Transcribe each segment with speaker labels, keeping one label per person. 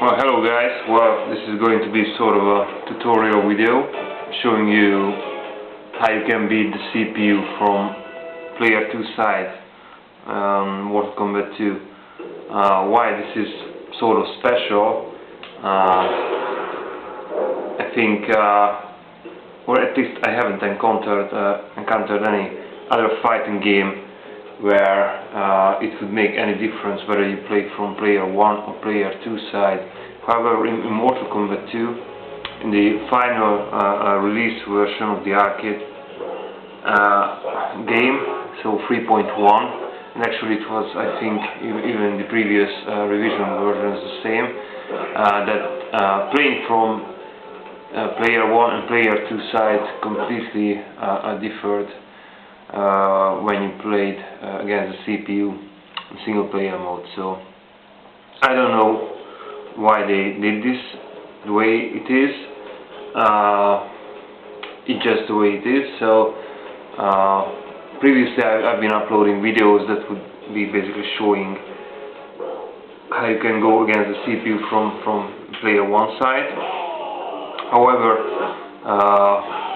Speaker 1: Well, hello guys. Well, this is going to be sort of a tutorial video showing you how you can beat the CPU from player 2 side Mortal Kombat 2. Why this is sort of special, I think, or at least I haven't encountered any other fighting game where it would make any difference whether you play from player 1 or player 2 side. However, in Mortal Kombat 2, in the final release version of the arcade game, so 3.1, and actually it was, I think, even the previous revision version is the same, that playing from player 1 and player 2 sides completely differed when you played against the CPU in single player mode. So I don't know why they did this the way it is. It's just the way it is. So previously I've been uploading videos that would be basically showing how you can go against the CPU from player 1 side. However,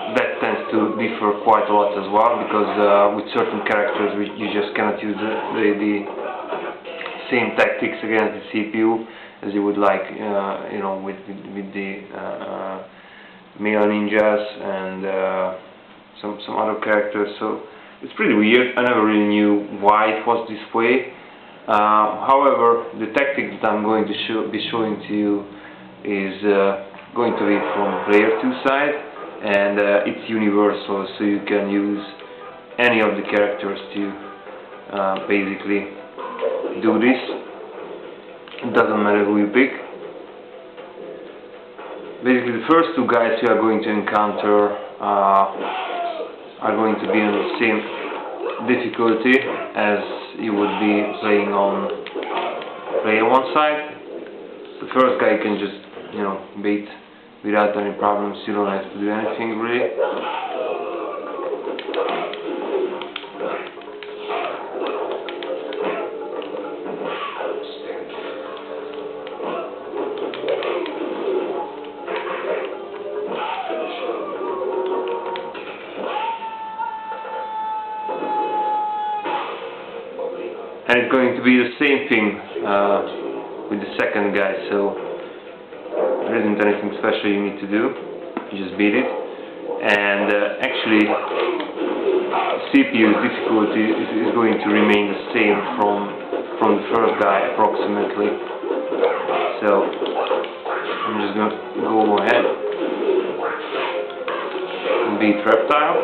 Speaker 1: that tends to differ quite a lot as well, because with certain characters you just cannot use the same tactics against the CPU as you would like, you know, with the male ninjas and some other characters. So it's pretty weird. I never really knew why it was this way. However, the tactic that I'm going to be showing to you is going to be from player 2 side. And it's universal, so you can use any of the characters to basically do this. It doesn't matter who you pick. Basically, the first two guys you are going to encounter are going to be on the same difficulty as you would be playing on player 1 side. The first guy you can just, you know, beat without any problems. You don't have to do anything really. And it's going to be the same thing with the second guy, so there isn't anything special you need to do. You just beat it. And actually, CPU's difficulty is going to remain the same from the first guy approximately. So I'm just going to go ahead and beat Reptile.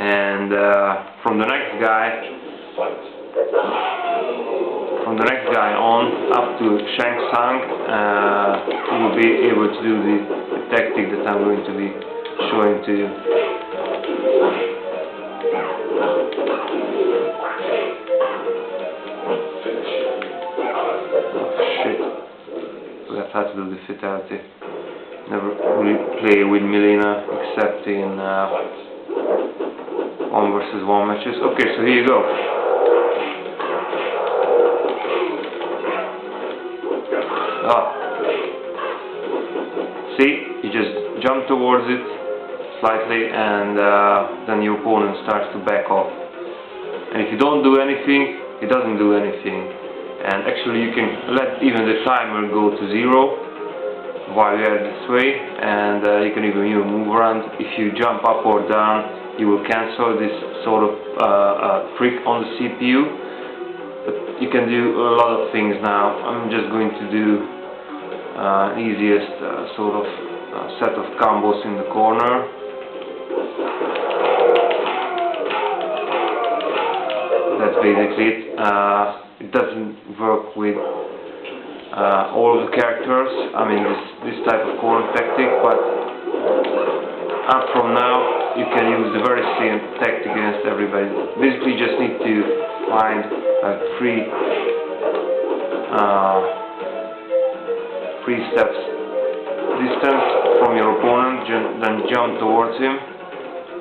Speaker 1: And from the next guy on up to Shang Tsung, you will be able to do the tactic that I'm going to be showing to you. Oh shit, forgot how to do the fatality. Never really play with Milena except in 1 versus 1 matches. Okay, so here you go. See, you just jump towards it slightly, and then your opponent starts to back off. And if you don't do anything, it doesn't do anything. And actually you can let even the timer go to 0 while you are this way, and you can even move around. If you jump up or down, you will cancel this sort of trick on the CPU. But you can do a lot of things now. I'm just going to do easiest sort of set of combos in the corner. That's basically it. It doesn't work with all of the characters. I mean this type of corner tactic, but up from now you can use the very same tactic against everybody. Basically, you just need to find free steps distance from your opponent, then jump towards him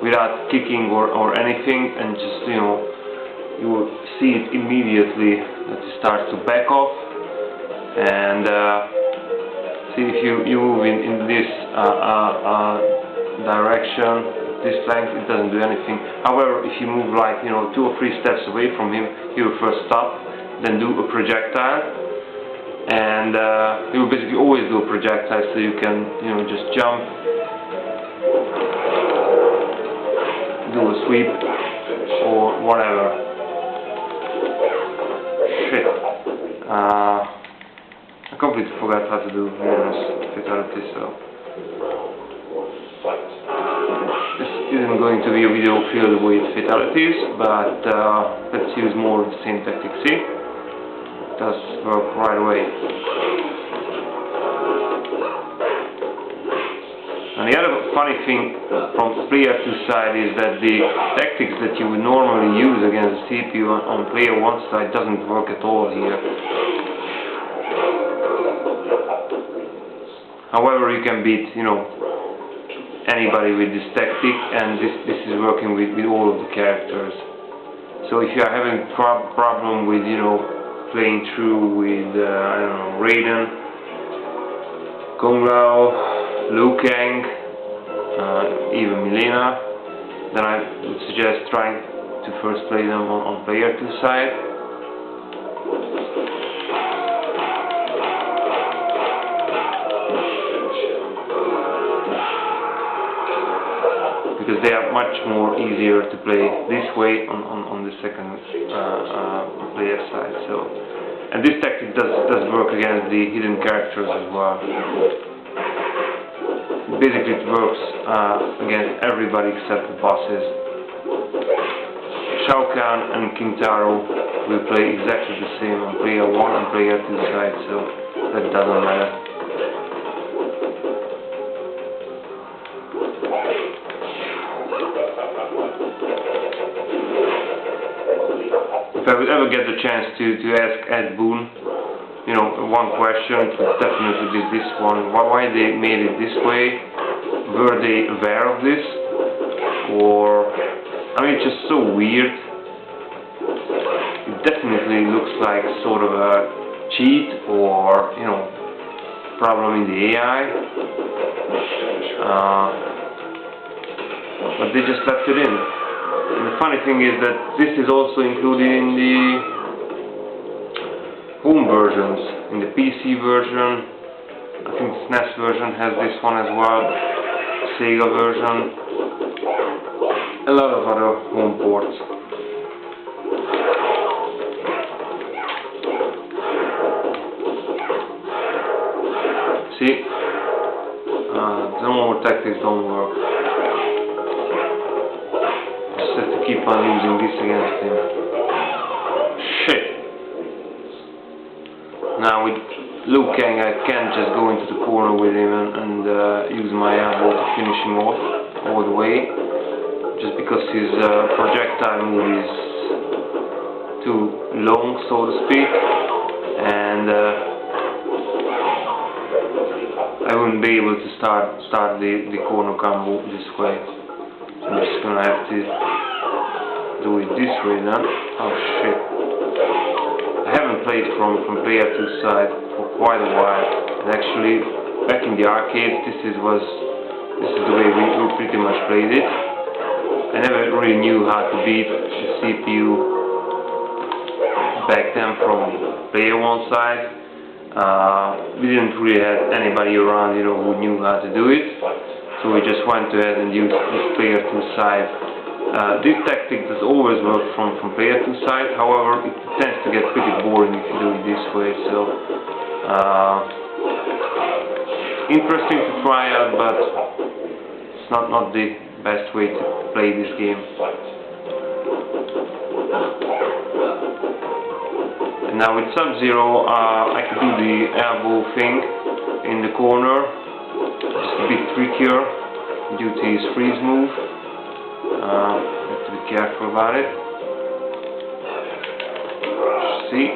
Speaker 1: without kicking or anything, and just, you know, you will see it immediately that he starts to back off, and See, if you move in this direction, this length, it doesn't do anything. However, if you move like 2 or 3 steps away from him, he will first stop, then do a projectile, and he will basically always do a projectile, so you can just jump, do a sweep, or whatever. Shit. I completely forgot how to do bonus fatality, so this isn't going to be a video filled with fatalities, but let's use more of the same tactic. See? It does work right away. And the other funny thing from player 2 side is that the tactics that you would normally use against the CPU on player 1 side doesn't work at all here. However, you can beat anybody with this tactic, and this is working with all of the characters. So if you are having problem with playing through with I don't know, Raiden, Kung Lao, Liu Kang, even Milena, then I would suggest trying to first play them on player 2 side. Because they are much more easier to play this way on the second player side. So, and this tactic does work against the hidden characters as well. Basically, it works against everybody except the bosses. Shao Kahn and King Taro will play exactly the same on player 1 and player 2 side, so that doesn't matter. If I would ever get the chance to ask Ed Boon, one question, it would definitely be this one. Why they made it this way? Were they aware of this? Or, I mean, it's just so weird. It definitely looks like sort of a cheat or, problem in the AI. But they just left it in. And the funny thing is that this is also included in the home versions. In the PC version, I think the SNES version has this one as well, Sega version, a lot of other home ports. See, the normal tactics don't work. Have to keep on using this against him. Shit! Now with Liu Kang I can't just go into the corner with him and use my elbow to finish him off all the way, just because his projectile move is too long, so to speak, and I wouldn't be able to start the corner combo this way. So I'm just gonna have to do it this way then. Oh shit. I haven't played from player 2 side for quite a while. And actually, back in the arcade, this is the way we pretty much played it. I never really knew how to beat the CPU back then from player 1 side. We didn't really have anybody around who knew how to do it. So we just went ahead and used this player 2 side. This tactic does always work from player 2 side, however it tends to get pretty boring if you do it this way, so interesting to try out, but it's not the best way to play this game. And now with Sub-Zero I could do the elbow thing in the corner, just a bit trickier due to his freeze move. Have to be careful about it. See?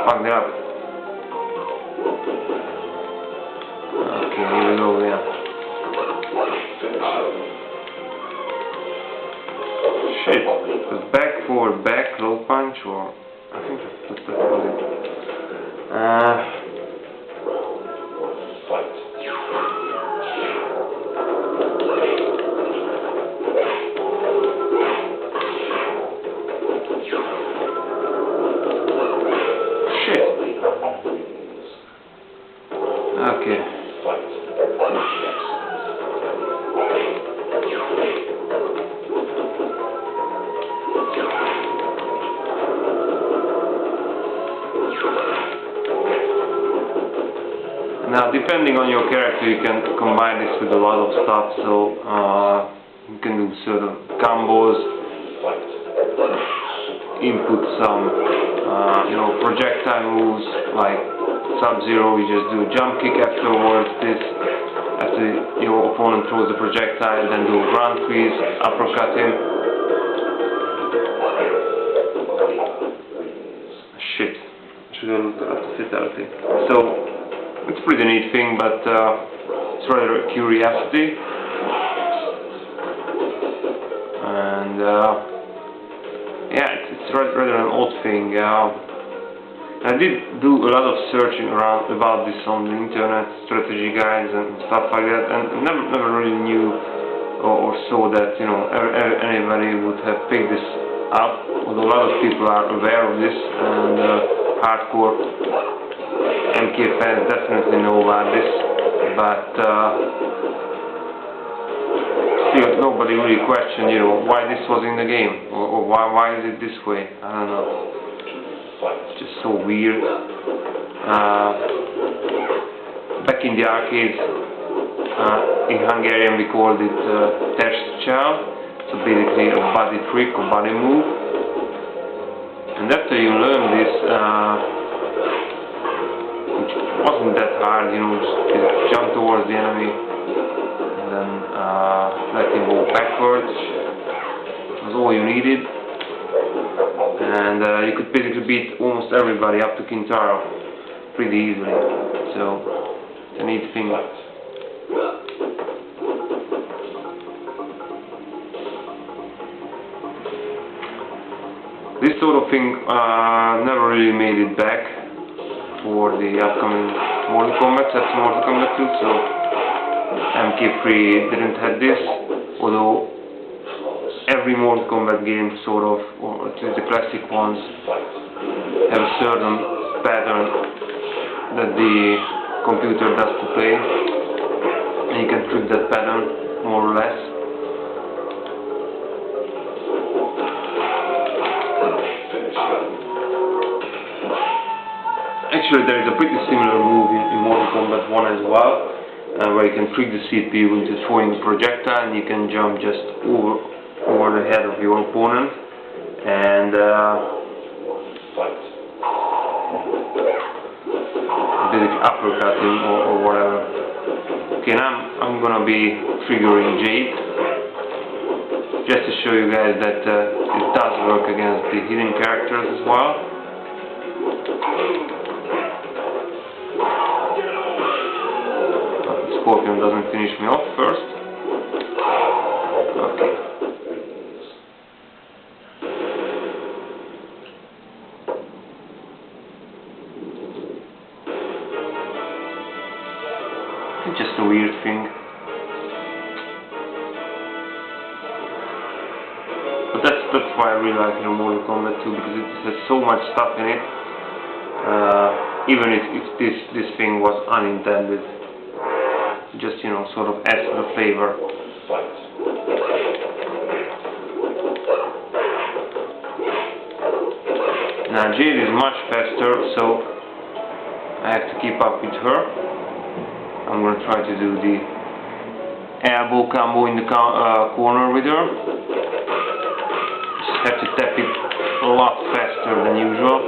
Speaker 1: Fucked up. Okay, here we go, yeah. Shit. It was back, forward, back, low punch, or... I think that was it. Okay. Now, depending on your character, you can combine this with a lot of stuff. So you can do certain combos, input some, projectile moves like Sub-Zero. You just do a jump kick afterwards. This, after your opponent throws the projectile, then do a ground freeze, uppercut him. Shit, should have looked at the fatality. So it's a pretty neat thing, but it's rather a curiosity. And yeah, it's rather an odd thing. I did do a lot of searching around about this on the internet, strategy guides and stuff like that, and never really knew or saw that anybody would have picked this up. Although a lot of people are aware of this, and hardcore MK fans definitely know about this, but still nobody really questioned, why this was in the game, or why is it this way. I don't know. It's just so weird. Back in the arcades, in Hungarian we called it testcsel, so basically a body trick or body move. And after you learn this, which wasn't that hard, just jump towards the enemy and then let him go backwards. It was all you needed. And you could basically beat almost everybody up to Kintaro pretty easily. So it's a neat thing. This sort of thing never really made it back for the upcoming Mortal Kombat. That's Mortal Kombat 2. So MK3 didn't have this, although every Mortal Kombat game, sort of, or at least the classic ones, have a certain pattern that the computer does to play, and you can trick that pattern more or less. Actually, there is a pretty similar move in Mortal Kombat 1 as well, where you can trick the CPU into throwing a projectile, and you can jump just over the head of your opponent, and basically uppercut him or whatever. Okay, now I'm gonna be triggering Jade, just to show you guys that it does work against the hidden characters as well. Scorpion doesn't finish me off first. Okay. It's just a weird thing. But that's why I really like Mortal Kombat 2, because it has so much stuff in it. Even if this thing was unintended, just sort of adds to the flavor. Now Jade is much faster, so I have to keep up with her. I'm going to try to do the elbow combo in the corner with her. Just have to tap it a lot faster than usual.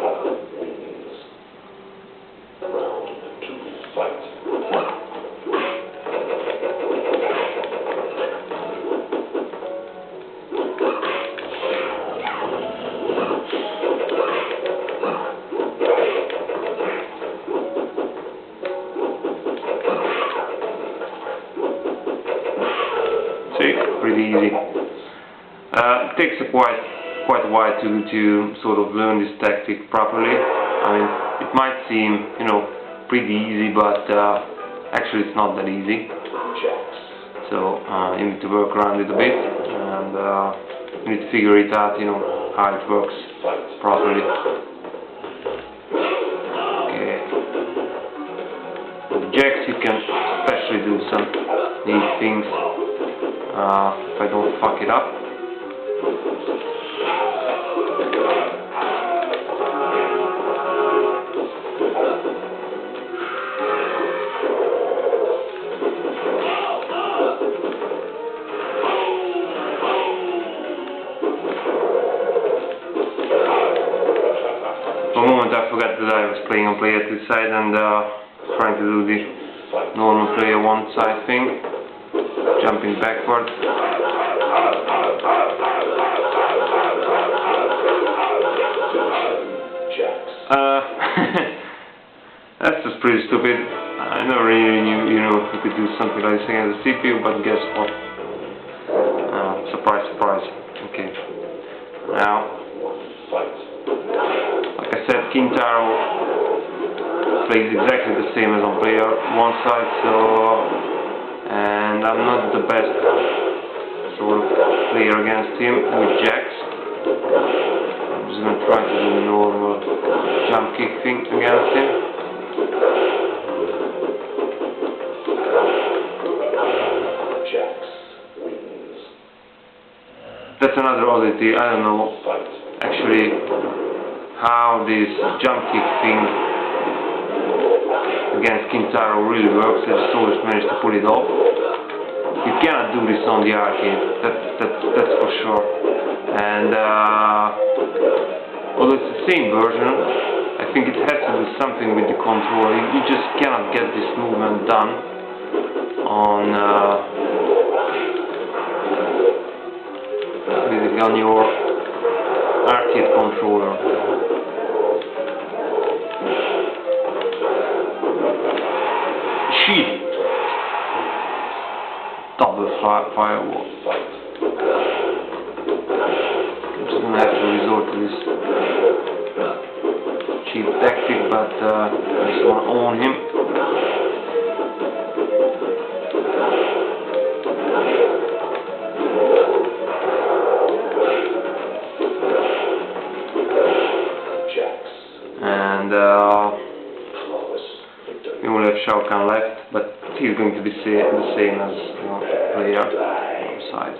Speaker 1: Pretty easy. It takes quite a while to sort of learn this tactic properly. I mean, it might seem pretty easy, but actually it's not that easy. So you need to work around it a bit, and you need to figure it out, how it works properly. Okay. With the jacks you can especially do some neat things if I don't fuck it up. For a moment I forgot that I was playing on player 2 side and trying to do the normal player 1 side thing, jumping backwards. That's just pretty stupid. I never really knew, you could do something like this against the CPU, but guess what? Surprise, surprise. Okay. Now, like I said, Kintaro plays exactly the same as on player 1 side, and I'm not the best sort of player against him with jacks. I'm just going to try to do the normal jump kick thing against him. That's another oddity. I don't know actually how this jump kick thing against Kintaro really works. I just always managed to pull it off. You cannot do this on the arcade, that's for sure. And although it's the same version, I think it has to do something with the controller. You just cannot get this movement done on your arcade controller. Shit! Double firewall. I'm just gonna have to resort to this cheap tactic, but I just wanna own him. And we only have Shao Kahn left, but he's going to be the same as player on side.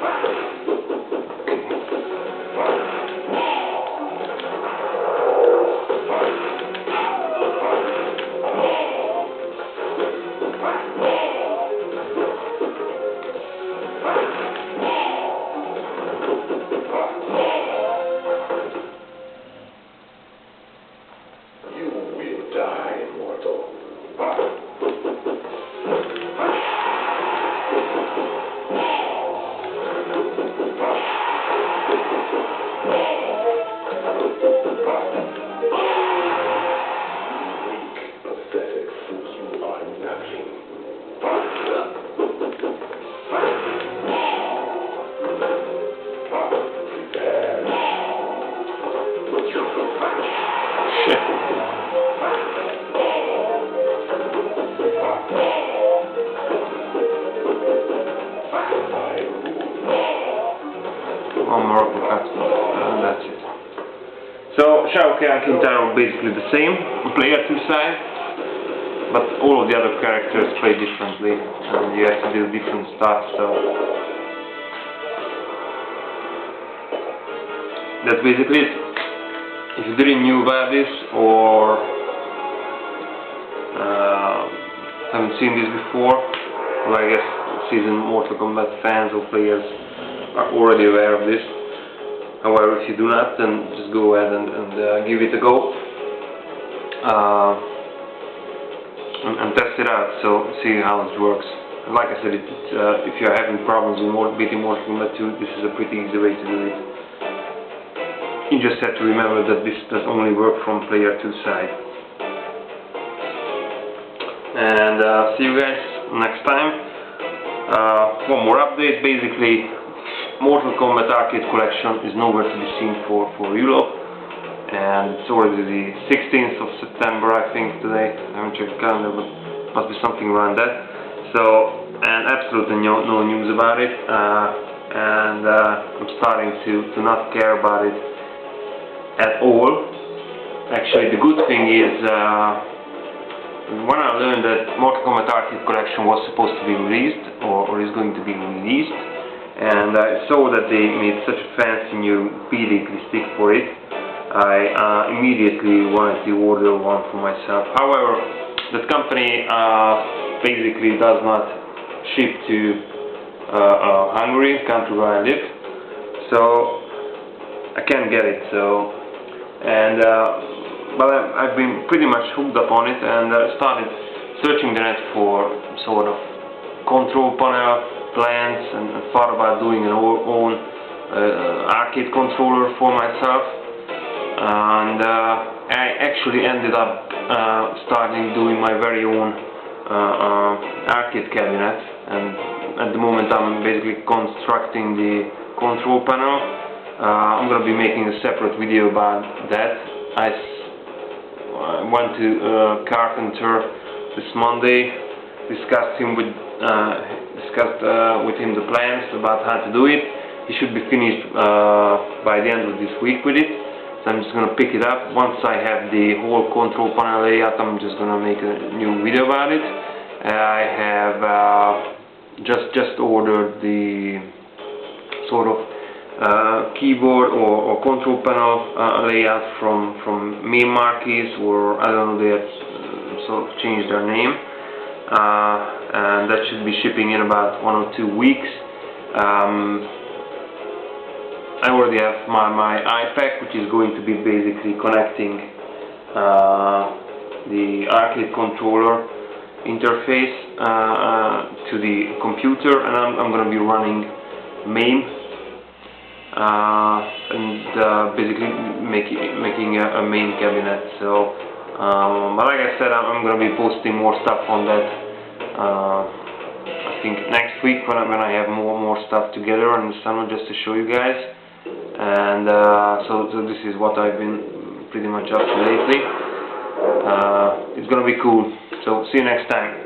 Speaker 1: One more uppercut, and that's it. So Shao Kahn and Kintaro are basically the same on player 2 side, but all of the other characters play differently, and you have to do different stuff. So that's basically it. If you didn't know about this or haven't seen this before, well, I guess seasoned Mortal Kombat fans or players are already aware of this. However, if you do not, then just go ahead and give it a go and test it out, so see how it works. Like I said, if you're having problems with beating Mortal Kombat 2, this is a pretty easy way to do it. You just have to remember that this does only work from player 2 side. And see you guys next time. One more update. Basically, Mortal Kombat Arcade Collection is nowhere to be seen for Europe, and it's already the 16th of September, I think, today. I haven't checked the calendar, but must be something around that. So, and absolutely no news about it, and I'm starting to not care about it at all. Actually, the good thing is when I learned that Mortal Kombat Arcade Collection was supposed to be released, or is going to be released, and I saw that they made such a fancy new pedigree stick for it, I immediately wanted to order one for myself. However, that company basically does not ship to Hungary, country where I live, so I can't get it. But I've been pretty much hooked up on it, and started searching the net for sort of control panel plans, and thought about doing an own arcade controller for myself. And I actually ended up starting doing my very own arcade cabinet, and at the moment I'm basically constructing the control panel. I'm going to be making a separate video about that. I went to Carpenter this Monday, discussed with him the plans about how to do it. He should be finished by the end of this week with it. So I'm just going to pick it up. Once I have the whole control panel layout, I'm just going to make a new video about it. I have just ordered the sort of keyboard or control panel layout from Main Marquis, or I don't know, they have sort of changed their name, and that should be shipping in about 1 or 2 weeks. I already have my iPad, which is going to be basically connecting the arcade controller interface to the computer, and I'm going to be running MAME, and basically making a main cabinet. So, but like I said, I'm going to be posting more stuff on that. I think next week when I have more stuff together on the summer, just to show you guys. And so this is what I've been pretty much up to lately. It's going to be cool. So see you next time.